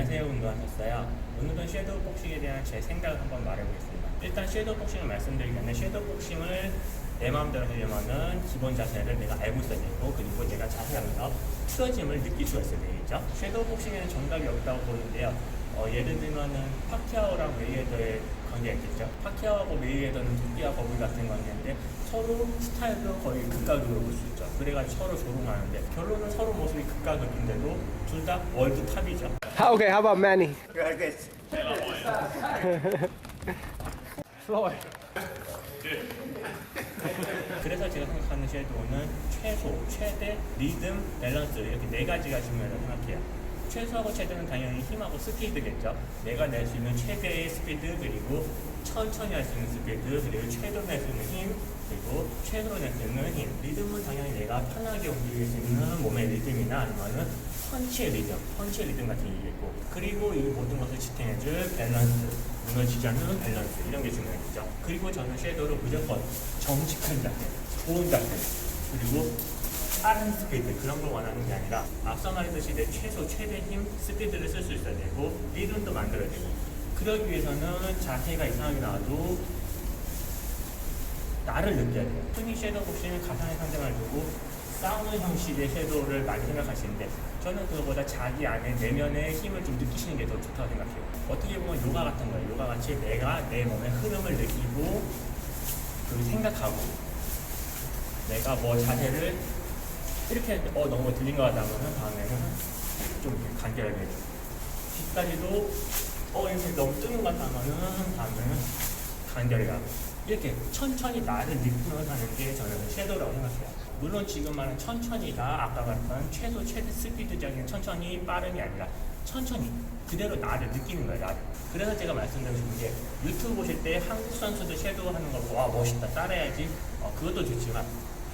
안녕하세요, 운동하셨어요. 오늘은 섀도우 복싱에 대한 제 생각을 한번 말해보겠습니다. 일단 섀도우 복싱을 말씀드리기 전에 섀도우 복싱을 내 마음대로 하려면은 기본 자세를 내가 알고 있어야 되고, 그리고 내가 자세하면서 틀어짐을 느낄 수가 있어야 되겠죠. 섀도우 복싱에는 정답이 없다고 보는데요. 예를 들면은 파키아오랑 메이웨더의 관계가 있겠죠. 파키아오하고 메이웨더는 토끼와 거북이 같은 관계인데 서로 스타일도 거의 극과극으로 볼 수 있죠. 그래가지고 서로 조롱하는데 결론은 서로 모습이 극과극인데도 둘 다 월드 탑이죠. Okay, how about Manny? Floyd. 그래서 제가 생각하는 섀도우는 최소, 최대, 리듬, 밸런스 이렇게 네 가지가 중요하다고 생각해요. 최소하고 최대는 당연히 힘하고 스피드겠죠. 내가 낼 수 있는 최대의 스피드, 그리고 천천히 할 수 있는 스피드, 그리고 최대로 낼 수 있는 힘, 그리고 최대로 낼 수 있는 힘. 리듬은 당연히 내가 편하게 움직일 수 있는 몸의 리듬이나 아니면은 펀치의 리듬 같은 게 있고, 그리고 이 모든 것을 지탱해줄 밸런스, 무너지지 않는 밸런스, 이런 게 중요하겠죠. 그리고 저는 섀도우를 무조건 정직한 자세, 좋은 자세, 그리고 빠른 스피드, 그런 걸 원하는 게 아니라 앞서 말했듯이 내 최소 최대 힘, 스피드를 쓸 수 있어야 되고 리듬도 만들어야 되고, 그러기 위해서는 자세가 이상하게 나와도 나를 느껴야 돼요. 흔히 섀도우 복싱은 가상의 상징을 두고 싸우는 형식의 섀도우를 많이 생각하시는데 저는 그거보다 자기 안에 내면의 힘을 좀 느끼시는 게 더 좋다고 생각해요. 어떻게 보면 요가 같은 거예요. 요가 같이 내가 내 몸의 흐름을 느끼고 그리고 생각하고, 내가 뭐 자세를 이렇게 했는데 너무 들린 것 같다 하면 다음에는 좀 이렇게 간결하게 해줘. 뒷다리도 이렇게 너무 뜨는 것 같다 하면 다음에는 간결하게 하고, 이렇게 천천히 나를 느끼면서 하는 게 저는 섀도우라고 생각해요. 물론 지금 말은 천천히가 아까 말했던 최소 최대 스피드적인 천천히, 빠름이 아니라 천천히 그대로 나를 느끼는 거예요. 나를. 그래서 제가 말씀드리는 게 유튜브 보실 때 한국 선수들 섀도우 하는 거 보고 와 멋있다 따라해야지, 그것도 좋지만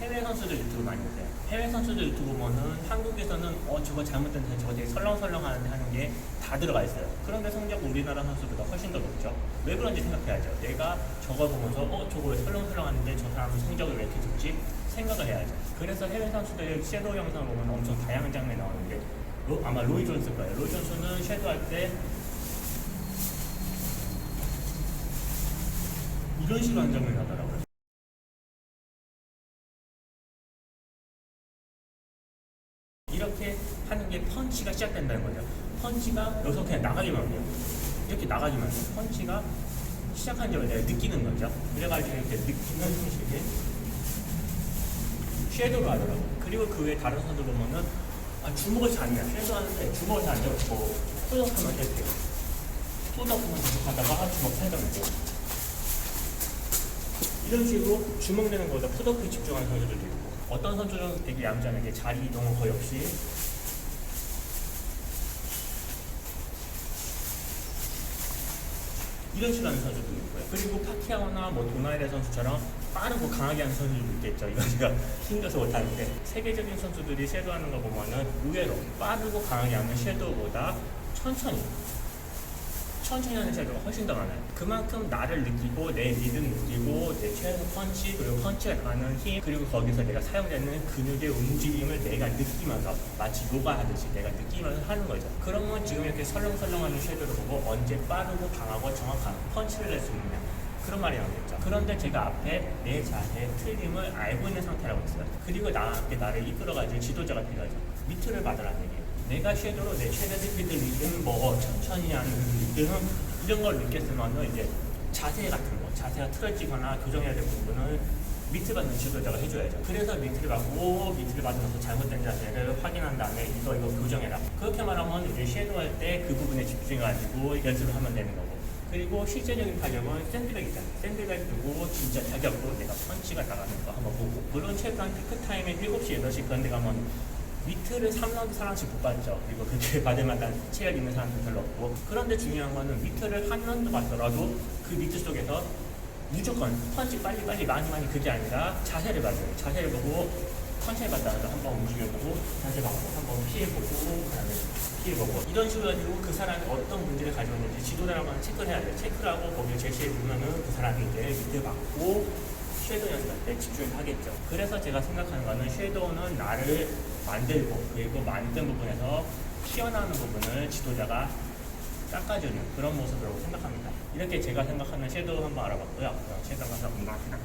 해외 선수들 유튜브 많이 보세요. 해외 선수들 유튜브 보면은 한국에서는 저거 잘못됐는데 저거 되게 설렁설렁 하는데 하는 게 다 들어가 있어요. 그런데 성적 우리나라 선수보다 훨씬 더 높죠. 왜 그런지 생각해야죠. 내가 저걸 보면서 저거 왜 설렁설렁 하는데 저 사람은 성적을 왜 이렇게 좋지? 생각을 해야죠. 그래서 해외 선수들 섀도우 영상을 보면 엄청 다양한 장면이 나오는데 아마 로이 존스일 거예요. 로이 존스는 섀도우 할 때 이런 식으로 하는 장면이 나더라고요. 이렇게 하는 게 펀치가 시작된다는 거죠. 펀치가 여기서 그냥 나가기만 해요. 이렇게 나가기만 해요. 펀치가 시작한 점을 내가 느끼는 거죠. 그래가지고 이렇게 느끼는 형식의 섀도우를 하더라고요. 그리고 그 외에 다른 선수들 보면은 주먹을 잘 안 내요. 섀도우 하는데 주먹을 잘 안 잡고 소독하면 이렇게 소독하면 계속 하다가 주먹 살짝 내고, 이런 식으로 주먹 내는 거보다 푸드업에 집중하는 선수들도 있고, 어떤 선수들은 되게 얌전하게 자리 이동은 거의 없이 이런 식으로 하는 선수들도 있고요. 그리고 파키아오나 도나이레 선수처럼 빠르고 강하게 하는 선수들도 있겠죠. 이건 제가 힘들어서 못하는데, 세계적인 선수들이 섀도우 하는 거 보면은 의외로 빠르고 강하게 하는 섀도우보다 천천히 하는 섀도우가 훨씬 더 많아요. 그만큼 나를 느끼고 내 리듬 느끼고 내 최소 펀치, 그리고 펀치가 가는 힘, 그리고 거기서 내가 사용되는 근육의 움직임을 내가 느끼면서 마치 요가 하듯이 내가 느끼면서 하는 거죠. 그러면 지금 이렇게 설렁설렁하는 섀도우를 보고 언제 빠르고 강하고 정확한 펀치를 낼 수 있느냐, 그런 말이 나오겠죠. 그런데 제가 앞에 내 자세의 틀림을 알고 있는 상태라고 했어요. 그리고 나한테 나를 이끌어가줄 지도자가 필요하죠. 미트를 받으라는 얘기예요. 내가 섀도우로 내 최대 스피드 리듬, 천천히 하는 리듬, 이런 걸 느꼈으면 이제 자세 같은 거, 자세가 틀어지거나 교정해야 될 부분을 미트 받는 지도자가 해줘야죠. 그래서 미트를 받으면서 잘못된 자세를 확인한 다음에 이거 교정해라. 그렇게 말하면 이제 섀도우 할 때 그 부분에 집중해가지고 연습을 하면 되는 거고. 그리고 실제적인 타격은 샌드백 있잖아요. 샌드백 두고 진짜 타격으로 내가 펀치가 나가는 거 한번 보고, 물론 최소한 피크타임에 7시, 8시 그런 데 가면 미트를 3라운드 4라운드씩 못 받죠. 그리고 그렇게 받을 만한 체력 있는 사람들 별로 없고. 그런데 중요한 거는 미트를 한 라운드 받더라도 그 미트 속에서 무조건 펀치 빨리 많이 그게 아니라 자세를 봐줘요. 자세를 보고 천천히 받다가 한번 움직여보고 자세 받고 한번 피해보고 그다음에 피해보고, 이런 식으로 가지고 그 사람이 어떤 문제를 가지고 있는지 지도자라고 하는 체크를 해야 돼요. 체크를 하고 거기에 제시해보면은 그 사람이 이제 미트 받고 섀도우 연습할 때 집중을 하겠죠. 그래서 제가 생각하는 거는 섀도우는 나를 만들고, 그리고 만든 부분에서 튀어나오는 부분을 지도자가 깎아주는 그런 모습이라고 생각합니다. 이렇게 제가 생각하는 섀도우 한번 알아봤고요. 섀도우 감사합니다.